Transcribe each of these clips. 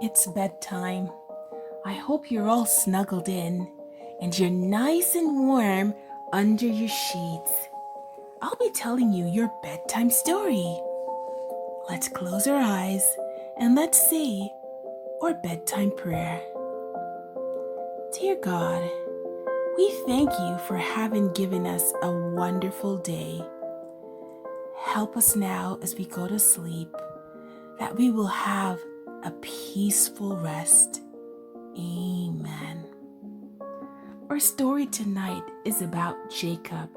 It's bedtime. I hope you're all snuggled in and you're nice and warm under your sheets. I'll be telling you your bedtime story. Let's close our eyes and let's say our bedtime prayer. Dear God, we thank you for having given us a wonderful day. Help us now as we go to sleep that we will have a peaceful rest. Amen. Our story tonight is about Jacob.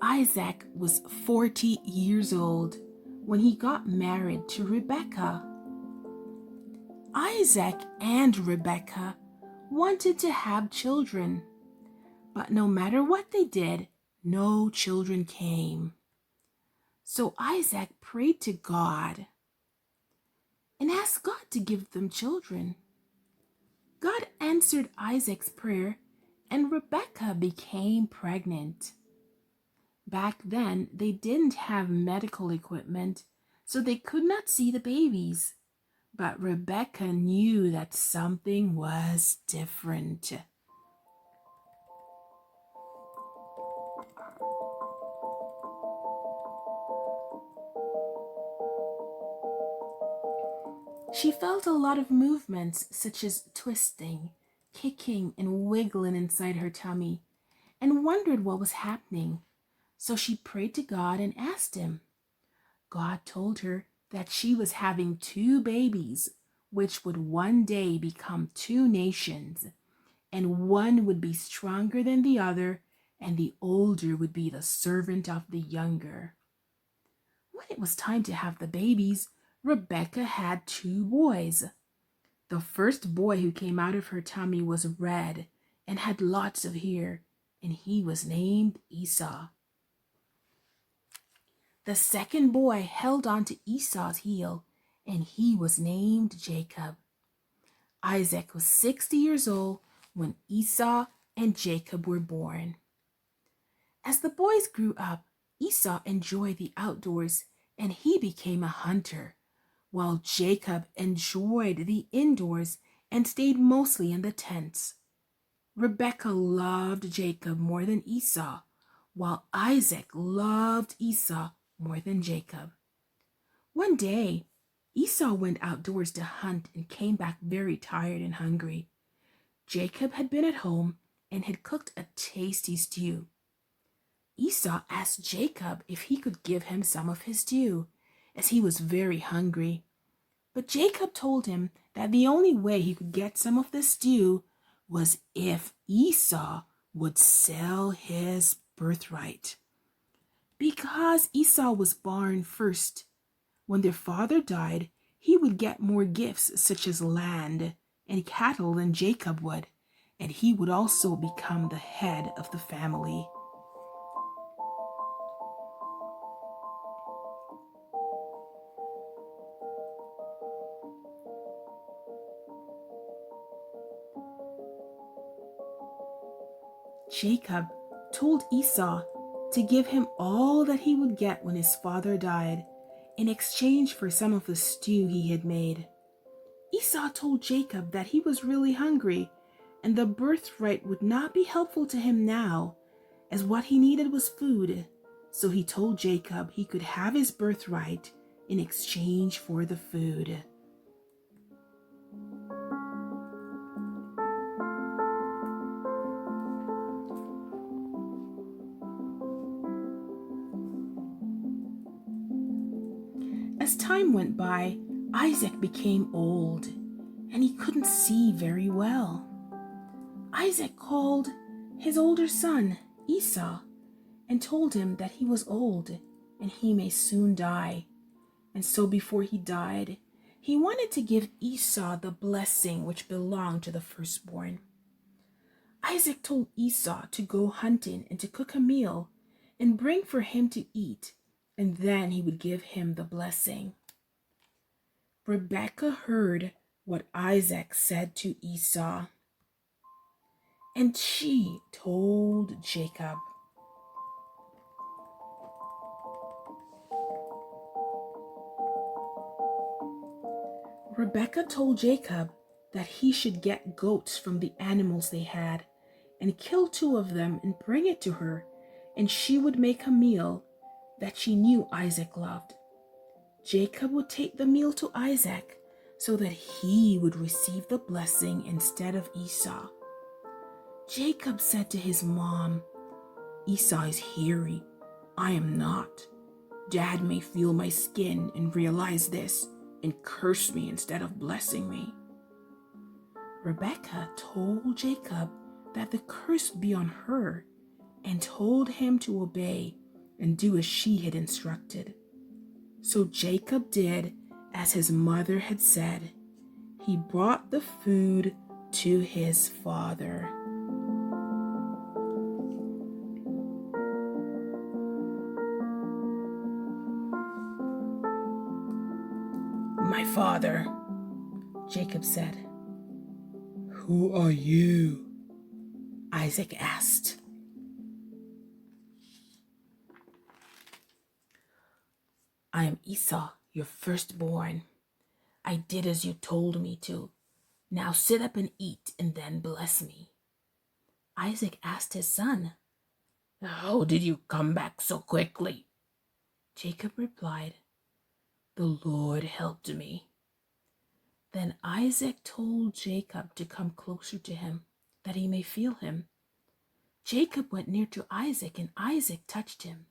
Isaac was 40 years old when he got married to Rebekah. Isaac and Rebekah wanted to have children, but no matter what they did, no children came. So Isaac prayed to God and asked God to give them children. God answered Isaac's prayer and Rebekah became pregnant. Back then, they didn't have medical equipment, so they could not see the babies. But Rebekah knew that something was different. She felt a lot of movements such as twisting, kicking, and wiggling inside her tummy, and wondered what was happening. So she prayed to God and asked him. God told her that she was having two babies, which would one day become two nations, and one would be stronger than the other, and the older would be the servant of the younger. When it was time to have the babies, Rebekah had two boys. The first boy who came out of her tummy was red and had lots of hair, and he was named Esau. The second boy held on to Esau's heel, and he was named Jacob. Isaac was 60 years old when Esau and Jacob were born. As the boys grew up, Esau enjoyed the outdoors, and he became a hunter, while Jacob enjoyed the indoors and stayed mostly in the tents. Rebekah loved Jacob more than Esau, while Isaac loved Esau more than Jacob. One day, Esau went outdoors to hunt and came back very tired and hungry. Jacob had been at home and had cooked a tasty stew. Esau asked Jacob if he could give him some of his stew, as he was very hungry. But Jacob told him that the only way he could get some of the stew was if Esau would sell his birthright. Because Esau was born first, when their father died, he would get more gifts such as land and cattle than Jacob would, and he would also become the head of the family. Jacob told Esau to give him all that he would get when his father died in exchange for some of the stew he had made. Esau told Jacob that he was really hungry and the birthright would not be helpful to him now, as what he needed was food. So he told Jacob he could have his birthright in exchange for the food. As time went by, Isaac became old and he couldn't see very well. Isaac called his older son, Esau, and told him that he was old and he may soon die. And so before he died, he wanted to give Esau the blessing which belonged to the firstborn. Isaac told Esau to go hunting and to cook a meal and bring for him to eat, and then he would give him the blessing. Rebekah heard what Isaac said to Esau, and she told Jacob. Rebekah told Jacob that he should get goats from the animals they had and kill 2 of them and bring it to her, and she would make a meal that she knew Isaac loved. Jacob would take the meal to Isaac so that he would receive the blessing instead of Esau. Jacob said to his mom, "Esau is hairy. I am not. Dad may feel my skin and realize this and curse me instead of blessing me." Rebekah told Jacob that the curse be on her and told him to obey and do as she had instructed. So Jacob did as his mother had said. He brought the food to his father. "My father," Jacob said. "Who are you?" Isaac asked. "I am Esau, your firstborn. I did as you told me to. Now sit up and eat and then bless me." Isaac asked his son, "How did you come back so quickly?" Jacob replied, "The Lord helped me." Then Isaac told Jacob to come closer to him, that he may feel him. Jacob went near to Isaac, and Isaac touched him.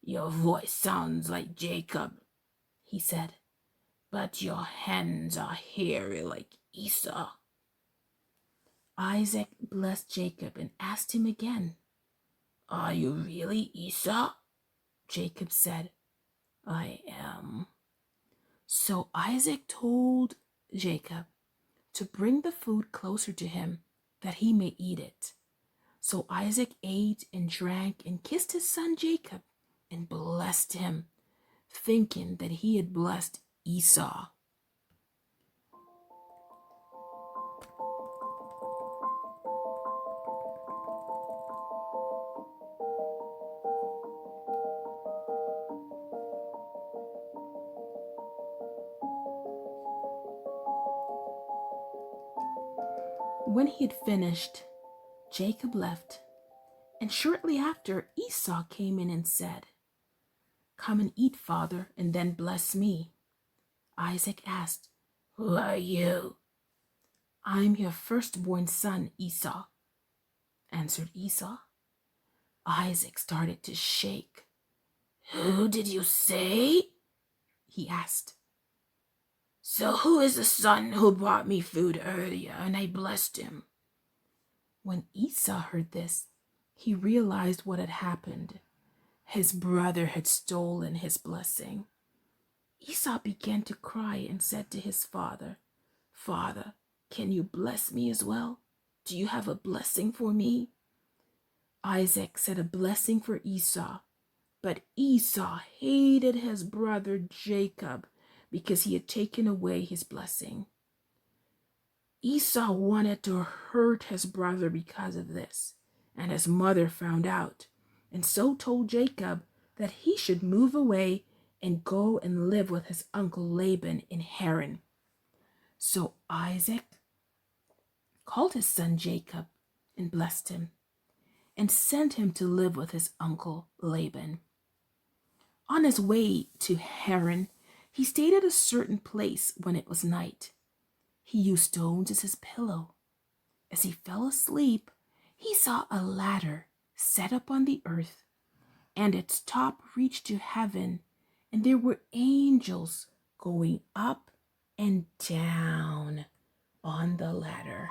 "Your voice sounds like Jacob," he said, "but your hands are hairy like Esau." Isaac blessed Jacob and asked him again, "Are you really Esau?" Jacob said, "I am." So Isaac told Jacob to bring the food closer to him that he may eat it. So Isaac ate and drank and kissed his son Jacob and blessed him, thinking that he had blessed Esau. When he had finished, Jacob left, and shortly after Esau came in and said, "Come and eat, father, and then bless me." Isaac asked, "Who are you?" "I'm your firstborn son, Esau," answered Esau. Isaac started to shake. "Who did you say?" he asked. "So who is the son who brought me food earlier and I blessed him?" When Esau heard this, he realized what had happened. His brother had stolen his blessing. Esau began to cry and said to his father, "Father, can you bless me as well? Do you have a blessing for me?" Isaac said a blessing for Esau, but Esau hated his brother Jacob because he had taken away his blessing. Esau wanted to hurt his brother because of this, and his mother found out, and so told Jacob that he should move away and go and live with his uncle Laban in Haran. So Isaac called his son Jacob and blessed him, and sent him to live with his uncle Laban. On his way to Haran, he stayed at a certain place when it was night. He used stones as his pillow. As he fell asleep, he saw a ladder set up on the earth, and its top reached to heaven, and there were angels going up and down on the ladder.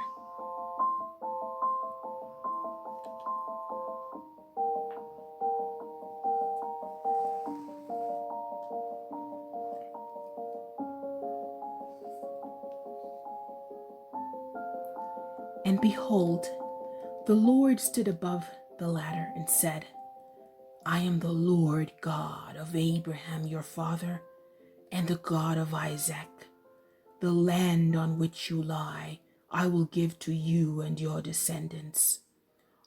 And behold, the Lord stood above the ladder and said, "I am the Lord God of Abraham your father, and the God of Isaac. The land on which you lie I will give to you and your descendants.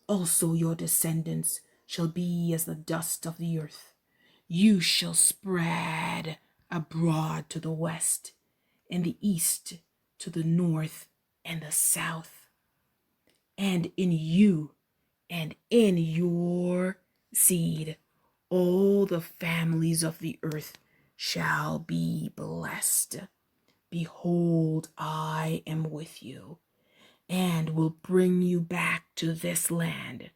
Also your descendants shall be as the dust of the earth. You shall spread abroad to the west and the east to the north and the south. And in you and in your seed, all the families of the earth shall be blessed. Behold, I am with you, and will bring you back to this land,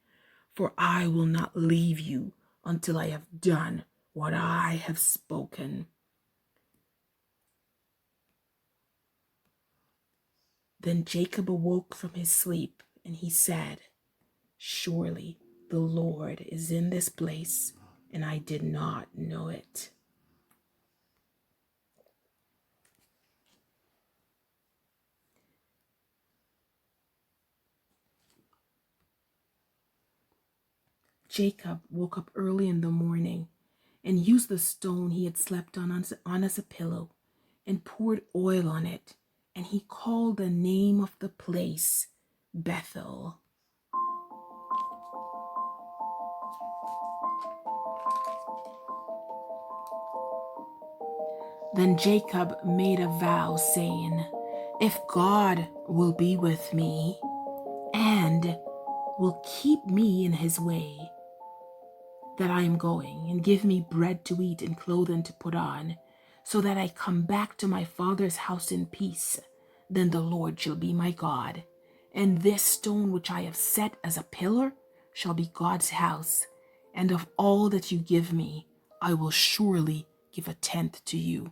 for I will not leave you until I have done what I have spoken. Then Jacob awoke from his sleep, and he said, surely the Lord is in this place, and I did not know it. Jacob woke up early in the morning and used the stone he had slept on as a pillow and poured oil on it, and he called the name of the place Bethel. Then Jacob made a vow, saying, if God will be with me and will keep me in his way that I am going, and give me bread to eat and clothing to put on, so that I come back to my father's house in peace, then the Lord shall be my God, and this stone which I have set as a pillar shall be God's house, and of all that you give me, I will surely give a tenth to you.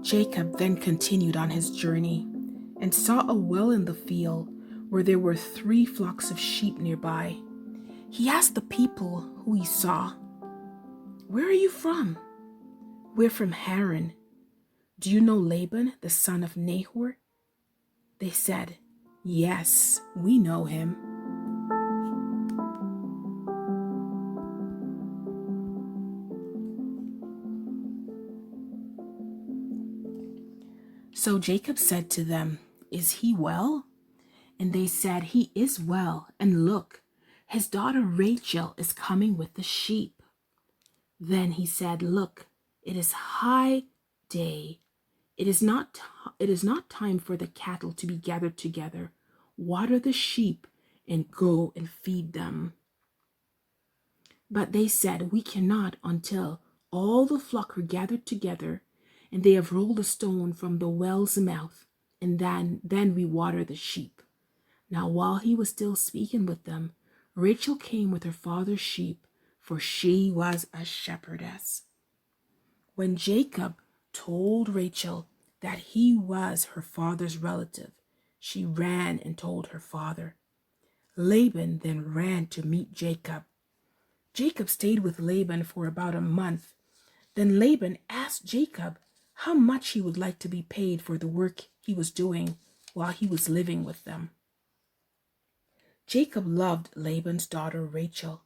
Jacob then continued on his journey and saw a well in the field where there were 3 flocks of sheep nearby. He asked the people who he saw, where are you from? We're from Haran. Do you know Laban, the son of Nahor? They said, yes, we know him. So Jacob said to them, is he well? And they said, he is well, and look, his daughter Rachel is coming with the sheep. Then he said, look, it is high day. It is not time for the cattle to be gathered together. Water the sheep and go and feed them. But they said, we cannot until all the flock are gathered together, and they have rolled a stone from the well's mouth, and then we water the sheep. Now while he was still speaking with them, Rachel came with her father's sheep, for she was a shepherdess. When Jacob told Rachel that he was her father's relative, she ran and told her father. Laban then ran to meet Jacob. Jacob stayed with Laban for about a month. Then Laban asked Jacob how much he would like to be paid for the work he was doing while he was living with them. Jacob loved Laban's daughter Rachel,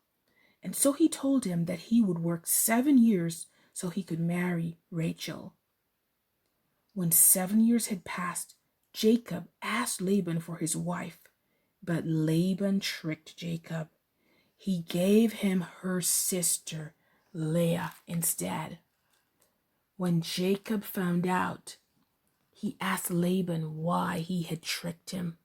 and so he told him that he would work 7 years so he could marry Rachel. When 7 years had passed, Jacob asked Laban for his wife, but Laban tricked Jacob. He gave him her sister Leah instead. When Jacob found out, he asked Laban why he had tricked him.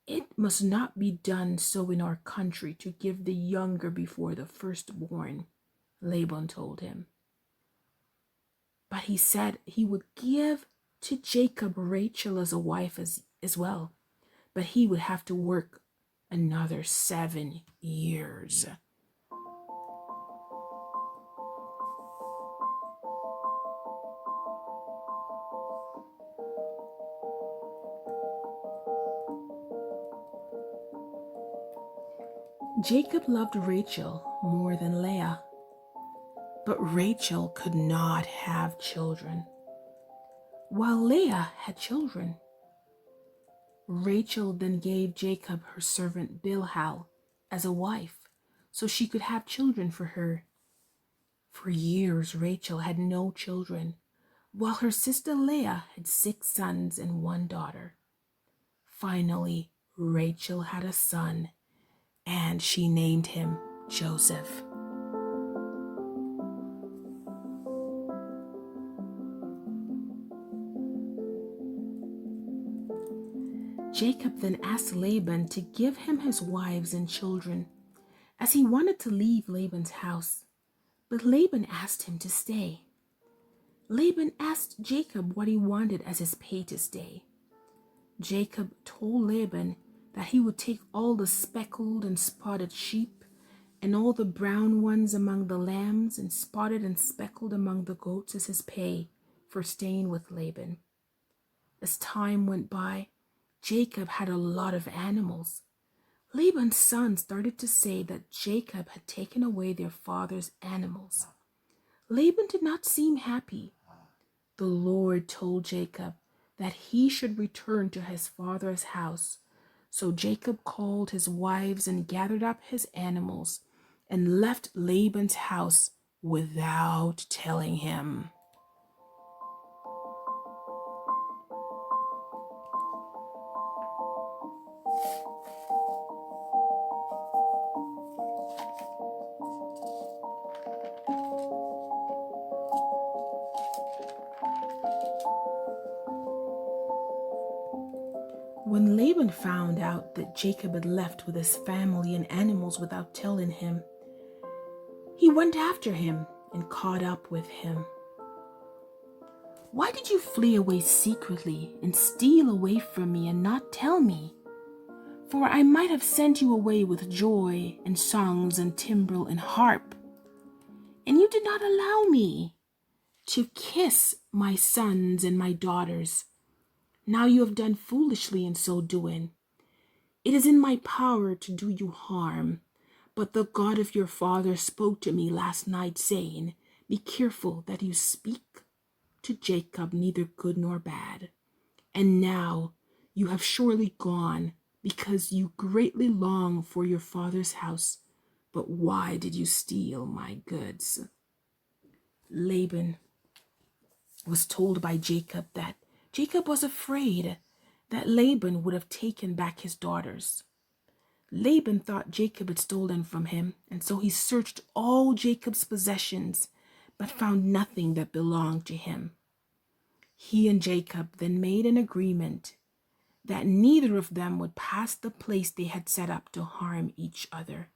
It must not be done so in our country to give the younger before the firstborn, Laban told him. But he said he would give to Jacob Rachel as a wife as well, but he would have to work another 7 years. Jacob loved Rachel more than Leah, but Rachel could not have children, while Leah had children. Rachel then gave Jacob her servant Bilhah as a wife, so she could have children for her. For years, Rachel had no children, while her sister Leah had 6 sons and 1 daughter. Finally, Rachel had a son, and she named him Joseph. Jacob then asked Laban to give him his wives and children, as he wanted to leave Laban's house. But Laban asked him to stay. Laban asked Jacob what he wanted as his pay to stay. Jacob told Laban that he would take all the speckled and spotted sheep, and all the brown ones among the lambs, and spotted and speckled among the goats as his pay for staying with Laban. As time went by, Jacob had a lot of animals. Laban's son started to say that Jacob had taken away their father's animals. Laban did not seem happy. The Lord told Jacob that he should return to his father's house. So Jacob called his wives and gathered up his animals and left Laban's house without telling him. When Laban found out that Jacob had left with his family and animals without telling him, he went after him and caught up with him. "Why did you flee away secretly and steal away from me and not tell me? For I might have sent you away with joy and songs and timbrel and harp, and you did not allow me to kiss my sons and my daughters. Now you have done foolishly in so doing. It is in my power to do you harm, but the God of your father spoke to me last night, saying, 'Be careful that you speak to Jacob neither good nor bad.' And now you have surely gone, because you greatly long for your father's house. But why did you steal my goods?" Laban was told by Jacob that Jacob was afraid that Laban would have taken back his daughters. Laban thought Jacob had stolen from him, and so he searched all Jacob's possessions, but found nothing that belonged to him. He and Jacob then made an agreement that neither of them would pass the place they had set up to harm each other.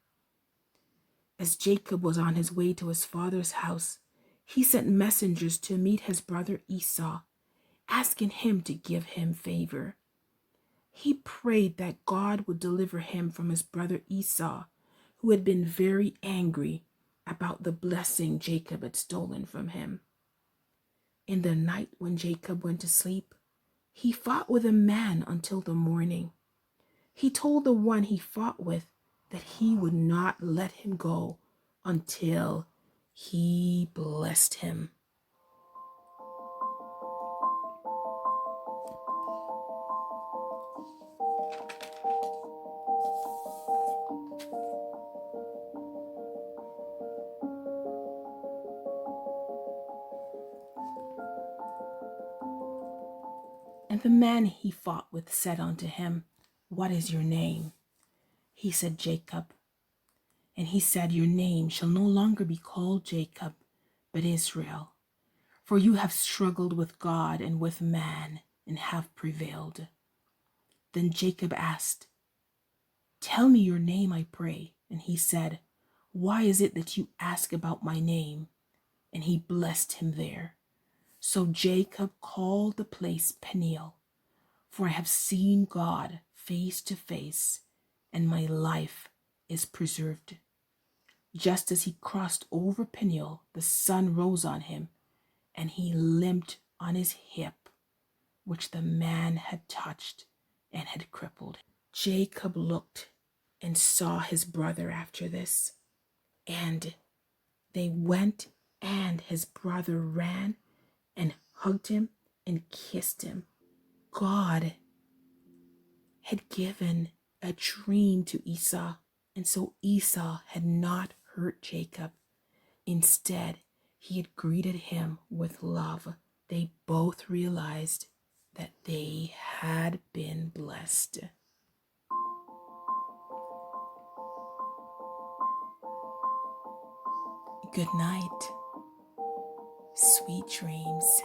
As Jacob was on his way to his father's house, he sent messengers to meet his brother Esau, asking him to give him favor. He prayed that God would deliver him from his brother Esau, who had been very angry about the blessing Jacob had stolen from him. In the night when Jacob went to sleep, he fought with a man until the morning. He told the one he fought with that he would not let him go until he blessed him. And the man he fought with said unto him, "What is your name?" He said, "Jacob." And he said, "Your name shall no longer be called Jacob, but Israel. For you have struggled with God and with man, and have prevailed." Then Jacob asked, "Tell me your name, I pray." And he said, "Why is it that you ask about my name?" And he blessed him there. So Jacob called the place Peniel, for I have seen God face to face, and my life is preserved. Just as he crossed over Peniel, the sun rose on him, and he limped on his hip, which the man had touched and had crippled. Jacob looked and saw his brother after this, and they went, and his brother ran and hugged him and kissed him. God had given a dream to Esau, and so Esau had not hurt Jacob. Instead, he had greeted him with love. They both realized that they had been blessed. Good night. Sweet dreams.